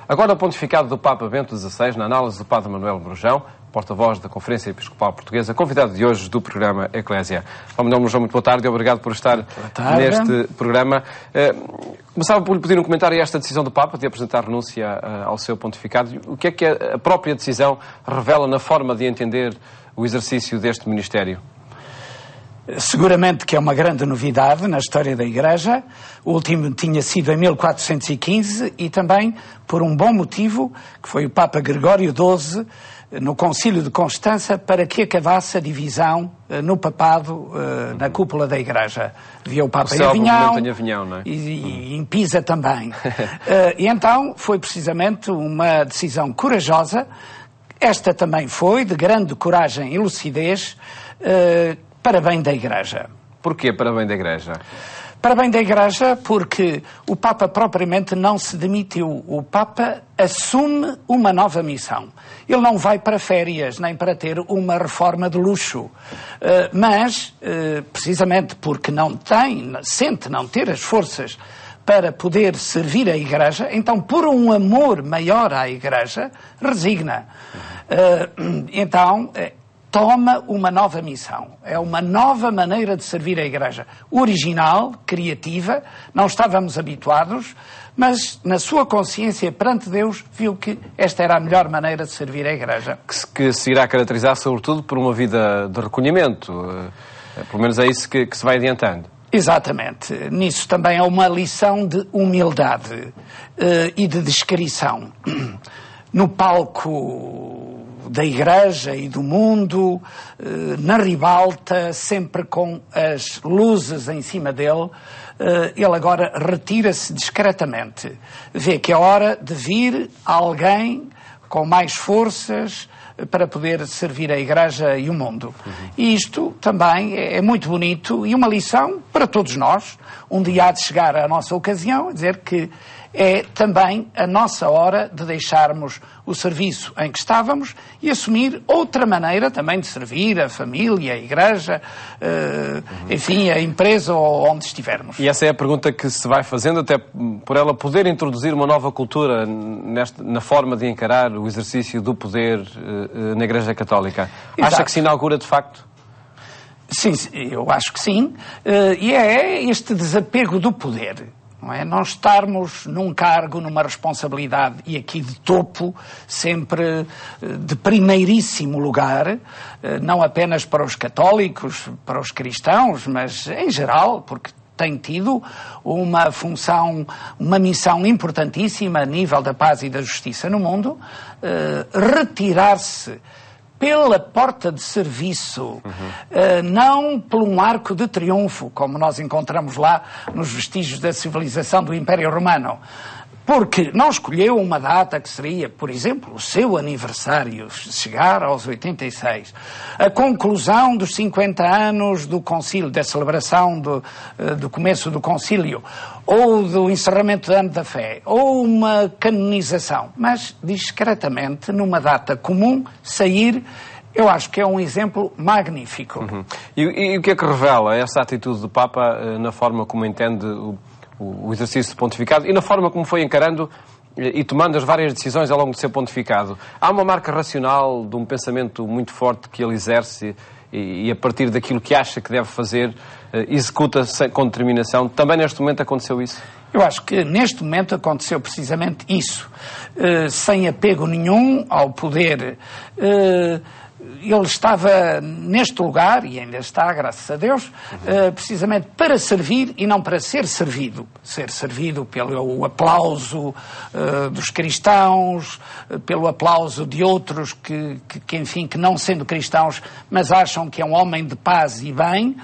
Agora o pontificado do Papa Bento XVI, na análise do Padre Manuel Brujão, porta-voz da Conferência Episcopal Portuguesa, convidado de hoje do programa Eclésia. Manuel Brujão, muito boa tarde e obrigado por estar neste programa. Começava por lhe pedir um comentário a esta decisão do Papa de apresentar renúncia ao seu pontificado. O que é que a própria decisão revela na forma de entender o exercício deste ministério? Seguramente que é uma grande novidade na história da Igreja. O último tinha sido em 1415 e também por um bom motivo, que foi o Papa Gregório XII, no Concílio de Constança, para que acabasse a divisão no papado, na cúpula da Igreja. Havia o Papa em Avinhão, não é? e em Pisa também. E então foi precisamente uma decisão corajosa. Esta também foi de grande coragem e lucidez, para bem da Igreja. Porquê para bem da Igreja? Para bem da Igreja porque o Papa propriamente não se demitiu. O Papa assume uma nova missão. Ele não vai para férias, nem para ter uma reforma de luxo. Mas, precisamente porque sente não ter as forças para poder servir a Igreja, então, por um amor maior à Igreja, resigna. Toma uma nova missão. É uma nova maneira de servir a Igreja. Original, criativa, não estávamos habituados, mas na sua consciência perante Deus viu que esta era a melhor maneira de servir a Igreja. Que se irá caracterizar sobretudo por uma vida de recolhimento. Pelo menos é isso que se vai adiantando. Exatamente. Nisso também há uma lição de humildade e de discrição. No palco da Igreja e do mundo, na ribalta, sempre com as luzes em cima dele, ele agora retira-se discretamente. Vê que é hora de vir alguém com mais forças para poder servir a Igreja e o mundo. E isto também é muito bonito e uma lição para todos nós. Um dia há de chegar a nossa ocasião, a dizer que é também a nossa hora de deixarmos o serviço em que estávamos e assumir outra maneira também de servir a família, a Igreja, enfim, a empresa ou onde estivermos. E essa é a pergunta que se vai fazendo, até por ela poder introduzir uma nova cultura na forma de encarar o exercício do poder na Igreja Católica. Exato. Acha que se inaugura de facto? Sim, eu acho que sim. E é este desapego do poder. Não estarmos num cargo, numa responsabilidade, e aqui de topo, sempre de primeiríssimo lugar, não apenas para os católicos, para os cristãos, mas em geral, porque tem tido uma função, uma missão importantíssima a nível da paz e da justiça no mundo, retirar-se pela porta de serviço, não por um arco de triunfo, como nós encontramos lá nos vestígios da civilização do Império Romano. Porque não escolheu uma data que seria, por exemplo, o seu aniversário, chegar aos 86, a conclusão dos 50 anos do concílio, da celebração do começo do concílio, ou do encerramento do ano da fé, ou uma canonização, mas discretamente, numa data comum, sair. Eu acho que é um exemplo magnífico. E o que é que revela essa atitude do Papa na forma como entende o exercício do pontificado e na forma como foi encarando e tomando as várias decisões ao longo do seu pontificado? Há uma marca racional de um pensamento muito forte que ele exerce e a partir daquilo que acha que deve fazer, executa com determinação. Também neste momento aconteceu isso? Eu acho que neste momento aconteceu precisamente isso. Sem apego nenhum ao poder. Ele estava neste lugar, e ainda está, graças a Deus, precisamente para servir e não para ser servido. Ser servido pelo aplauso dos cristãos, pelo aplauso de outros que, enfim, que não sendo cristãos, mas acham que é um homem de paz e bem.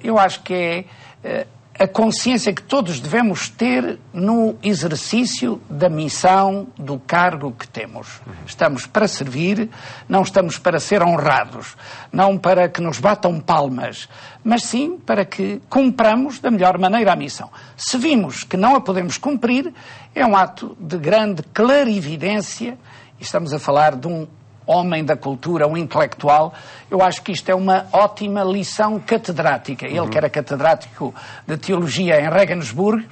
Eu acho que é a consciência que todos devemos ter no exercício da missão, do cargo que temos. Estamos para servir, não estamos para ser honrados, não para que nos batam palmas, mas sim para que cumpramos da melhor maneira a missão. Se vimos que não a podemos cumprir, é um ato de grande clarividência, e estamos a falar de um homem da cultura, um intelectual. Eu acho que isto é uma ótima lição catedrática. Ele que era catedrático de teologia em Regensburg,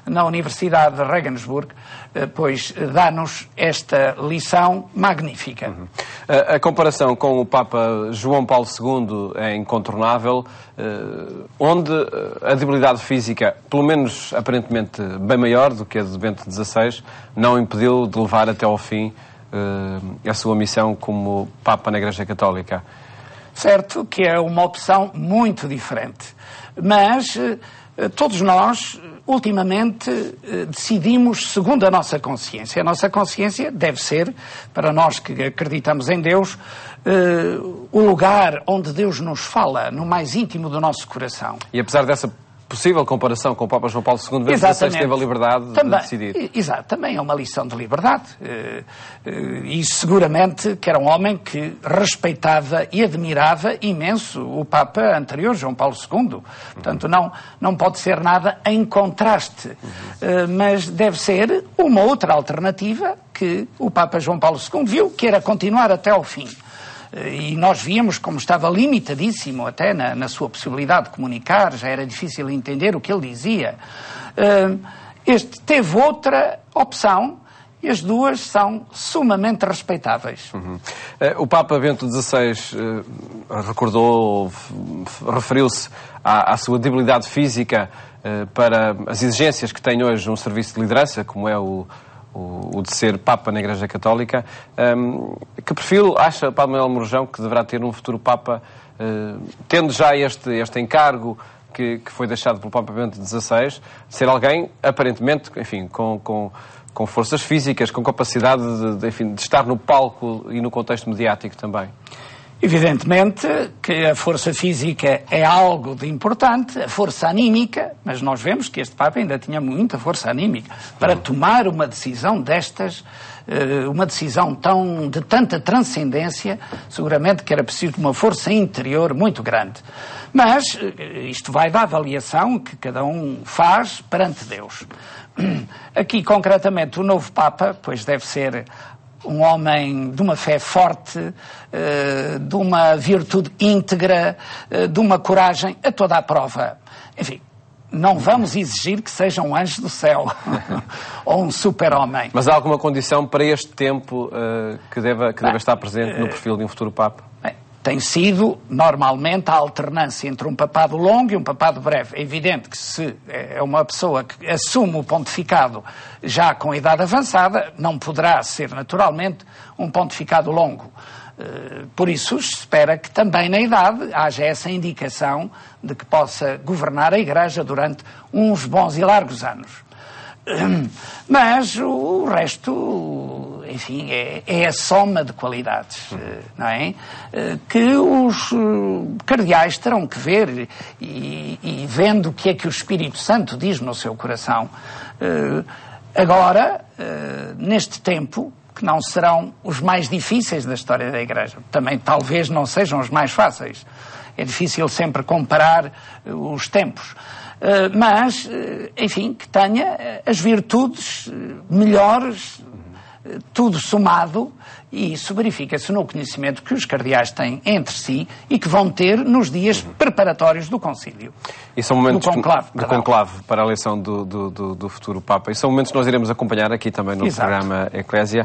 na Universidade de Regensburg, pois dá-nos esta lição magnífica. A comparação com o Papa João Paulo II é incontornável, onde a debilidade física, pelo menos aparentemente bem maior do que a de Bento XVI, não impediu de levar até ao fim a sua missão como Papa na Igreja Católica. Certo que é uma opção muito diferente, mas todos nós, ultimamente, decidimos segundo a nossa consciência. A nossa consciência deve ser, para nós que acreditamos em Deus, o lugar onde Deus nos fala, no mais íntimo do nosso coração. E apesar dessa possível comparação com o Papa João Paulo II, Bento XVI teve a liberdade de decidir. Exato, também é uma lição de liberdade. E seguramente que era um homem que respeitava e admirava imenso o Papa anterior, João Paulo II. Portanto, não pode ser nada em contraste. Mas deve ser uma outra alternativa que o Papa João Paulo II viu, que era continuar até ao fim. E nós víamos como estava limitadíssimo até na sua possibilidade de comunicar, já era difícil entender o que ele dizia. Este teve outra opção e as duas são sumamente respeitáveis. O Papa Bento XVI recordou, referiu-se à sua debilidade física para as exigências que tem hoje um serviço de liderança, como é o de ser Papa na Igreja Católica. Que perfil acha Padre Manuel Mourojão que deverá ter um futuro Papa, tendo já este encargo que foi deixado pelo Papa Bento XVI, ser alguém, aparentemente, enfim, com forças físicas, com capacidade de estar no palco e no contexto mediático também? Evidentemente que a força física é algo de importante, a força anímica, mas nós vemos que este Papa ainda tinha muita força anímica para tomar uma decisão destas, uma decisão de tanta transcendência, seguramente que era preciso uma força interior muito grande. Mas isto vai da avaliação que cada um faz perante Deus. Aqui, concretamente, o novo Papa, pois deve ser um homem de uma fé forte, de uma virtude íntegra, de uma coragem a toda a prova. Enfim, não vamos exigir que seja um anjo do céu ou um super-homem. Mas há alguma condição para este tempo que deva estar presente no perfil de um futuro Papa? Tem sido, normalmente, a alternância entre um papado longo e um papado breve. É evidente que se é uma pessoa que assume o pontificado já com idade avançada, não poderá ser, naturalmente, um pontificado longo. Por isso, se espera que também na idade haja essa indicação de que possa governar a Igreja durante uns bons e largos anos. Mas o resto, enfim, é a soma de qualidades, não é? Que os cardeais terão que ver e vendo o que é que o Espírito Santo diz no seu coração. Agora, neste tempo, que não serão os mais difíceis da história da Igreja, também talvez não sejam os mais fáceis. É difícil sempre comparar os tempos. Mas, enfim, que tenha as virtudes melhores, tudo somado, e isso verifica-se no conhecimento que os cardeais têm entre si e que vão ter nos dias preparatórios do concílio. E são momentos do conclave para a eleição do futuro Papa. E são momentos que nós iremos acompanhar aqui também no programa Eclésia.